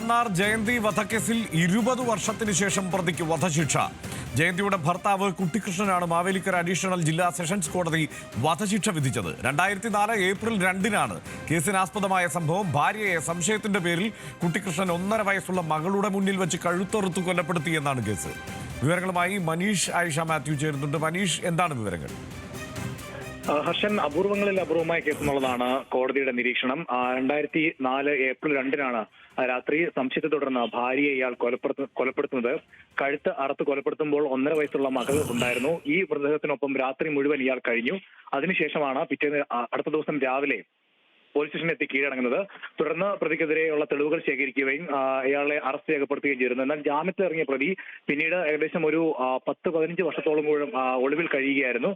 മാന്നാർ ജയന്തി വധക്കേസിൽ 20 വർഷത്തിന് ശേഷം പ്രതിക്ക് വധശിക്ഷ. ജയന്തിയുടെ ഭർത്താവ് കുട്ടിക്കൃഷ്ണനാണ് മാവേലിക്കര അഡീഷണൽ ജില്ലാ സെഷൻസ് കോടതി വധശിക്ഷ വിധിച്ചത്. 2004 ഏപ്രിൽ 2-നാണ് കേസിനാസ്പദമായ സംഭവം. ഭാര്യയെ സംശയത്തിന്റെ പേരിൽ കുട്ടിക്കൃഷ്ണൻ 1.5 വയസ്സുള്ള മകളുടെ മുന്നിൽ വെച്ച് കഴുത്തറുത്ത് കൊലപ്പെടുത്തിയെന്നാണ് കേസ്. വിവരങ്ങളുമായി മനീഷ് ആയിഷ മാത്യു ചേരുന്നുണ്ട്. മനീഷ്, എന്താണ് വിവരങ്ങൾ? ഹർഷൻ, അപൂർവങ്ങളിൽ അപൂർവമായ കേസെന്നുള്ളതാണ് കോടതിയുടെ നിരീക്ഷണം. 2004 ഏപ്രിൽ 2-നാണ് രാത്രി സംശയത്തെ തുടർന്ന് ഭാര്യയെ ഇയാൾ കൊലപ്പെടുത്തുന്നത്. കഴുത്ത് അറുത്ത് കൊലപ്പെടുത്തുമ്പോൾ 1.5 വയസ്സുള്ള മകൾ ഉണ്ടായിരുന്നു. ഈ മൃതദേഹത്തിനൊപ്പം രാത്രി മുഴുവൻ ഇയാൾ കഴിഞ്ഞു. അതിനുശേഷമാണ് പിറ്റേന്ന് അടുത്ത ദിവസം രാവിലെ പോലീസ് സ്റ്റേഷനിൽ എത്തി കീഴടങ്ങുന്നത്. തുടർന്ന് പ്രതിക്കെതിരെയുള്ള തെളിവുകൾ ശേഖരിക്കുകയും ഇയാളെ അറസ്റ്റ് രേഖപ്പെടുത്തുകയും ചെയ്തിരുന്നു. എന്നാൽ ജാമ്യത്തിൽ ഇറങ്ങിയ പ്രതി പിന്നീട് ഏകദേശം ഒരു 10-15 വർഷത്തോളം ഒളിവിൽ കഴിയുകയായിരുന്നു.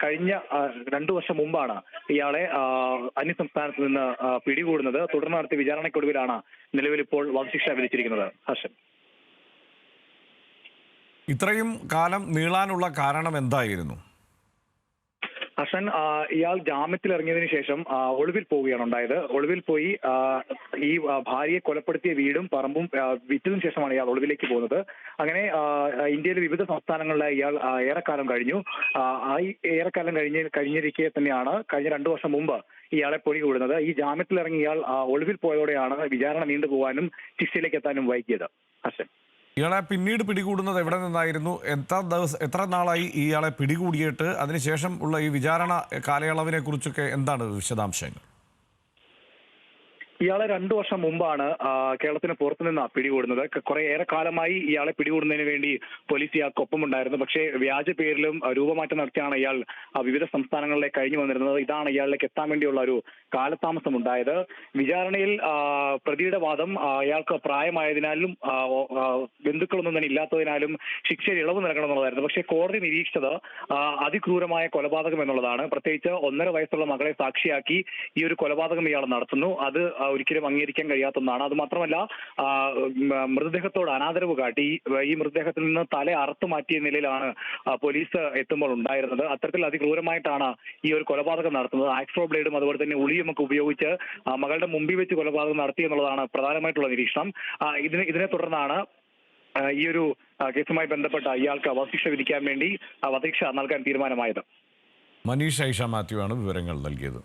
കഴിഞ്ഞ 2 വർഷം മുമ്പാണ് ഇയാളെ അന്യസംസ്ഥാനത്ത് നിന്ന് പിടികൂടുന്നത്. തുടർന്ന് നടത്തിയ വിചാരണയ്ക്കൊടുവിലാണ് നിലവിൽ ഇപ്പോൾ വധശിക്ഷ വിധിച്ചിരിക്കുന്നത്. ഹർഷൻ, ഇത്രയും കാലം നീളാനുള്ള കാരണം എന്തായിരുന്നു? ഹർഷൻ, ഇയാൾ ജാമ്യത്തിൽ ഇറങ്ങിയതിനു ശേഷം ഒളിവിൽ പോവുകയാണ് ഉണ്ടായത്. ഒളിവിൽ പോയി ഈ ഭാര്യയെ കൊലപ്പെടുത്തിയ വീടും പറമ്പും വിറ്റതിനു ശേഷമാണ് ഇയാൾ ഒളിവിലേക്ക് പോകുന്നത്. അങ്ങനെ ഇന്ത്യയിലെ വിവിധ സംസ്ഥാനങ്ങളിലായി ഇയാൾ ഏറെക്കാലം കഴിഞ്ഞു. ഏറെക്കാലം കഴിഞ്ഞിരിക്കെ തന്നെയാണ് കഴിഞ്ഞ 2 വർഷം മുമ്പ് ഇയാളെ പിടികൂടുന്നത്. ഈ ജാമ്യത്തിൽ ഇറങ്ങി ഇയാൾ ഒളിവിൽ പോയതോടെയാണ് വിചാരണ നീണ്ടുപോകാനും ശിക്ഷയിലേക്ക് എത്താനും വൈകിയത്. ഹർഷൻ, ഇയാളെ പിന്നീട് പിടികൂടുന്നത് എവിടെ നിന്നായിരുന്നു? എത്ര നാളായി ഇയാളെ പിടികൂടിയിട്ട്? അതിനുശേഷം ഉള്ള ഈ വിചാരണ കാലയളവിനെ കുറിച്ചൊക്കെ എന്താണ് വിശദാംശങ്ങൾ? ഇയാളെ 2 വർഷം മുമ്പാണ് കേരളത്തിന് പുറത്തുനിന്ന് പിടികൂടുന്നത്. ഏറെ കാലമായി ഇയാളെ പിടികൂടുന്നതിന് വേണ്ടി പോലീസ് ഇയാൾക്കൊപ്പം ഉണ്ടായിരുന്നു. പക്ഷേ വ്യാജ പേരിലും രൂപമാറ്റം നടത്തിയാണ് ഇയാൾ വിവിധ സംസ്ഥാനങ്ങളിലേക്ക് കഴിഞ്ഞു വന്നിരുന്നത്. ഇതാണ് ഇയാളിലേക്ക് എത്താൻ വേണ്ടിയുള്ള ഒരു കാലതാമസം ഉണ്ടായത്. വിചാരണയിൽ പ്രതിയുടെ വാദം ഇയാൾക്ക് പ്രായമായതിനാലും ബന്ധുക്കളൊന്നും തന്നെ ഇല്ലാത്തതിനാലും ശിക്ഷയിൽ ഇളവ് നൽകണമെന്നുള്ളതായിരുന്നു. പക്ഷേ കോടതി നിരീക്ഷിച്ചത് അതിക്രൂരമായ കൊലപാതകം എന്നുള്ളതാണ്. പ്രത്യേകിച്ച് 1.5 വയസ്സുള്ള മകളെ സാക്ഷിയാക്കി ഈ ഒരു കൊലപാതകം ഇയാൾ നടത്തുന്നു. അത് ഒരിക്കലും അംഗീകരിക്കാൻ കഴിയാത്ത ഒന്നാണ്. അത് മാത്രമല്ല, മൃതദേഹത്തോട് അനാദരവ് കാട്ടി ഈ മൃതദേഹത്തിൽ നിന്ന് തല അറുത്തു മാറ്റിയ നിലയിലാണ് പോലീസ് എത്തുമ്പോൾ ഉണ്ടായിരുന്നത്. അത്തരത്തിൽ അതിക്രൂരമായിട്ടാണ് ഈ ഒരു കൊലപാതകം നടത്തുന്നത്. ആക്സ്ട്രോ ബ്ലേഡും അതുപോലെ തന്നെ ഉളിയും ഒക്കെ ഉപയോഗിച്ച് മകളുടെ മുമ്പിൽ വെച്ച് കൊലപാതകം നടത്തി എന്നുള്ളതാണ് പ്രധാനമായിട്ടുള്ള നിരീക്ഷണം. ഇതിനെ തുടർന്നാണ് ഈ ഒരു കേസുമായി ബന്ധപ്പെട്ട ഇയാൾക്ക് വധശിക്ഷ വിധിക്കാൻ വേണ്ടി വധശിക്ഷ നൽകാൻ തീരുമാനമായത്. മനീഷ് ആയിഷ മാത്യു ആണ് വിവരങ്ങൾ നൽകിയത്.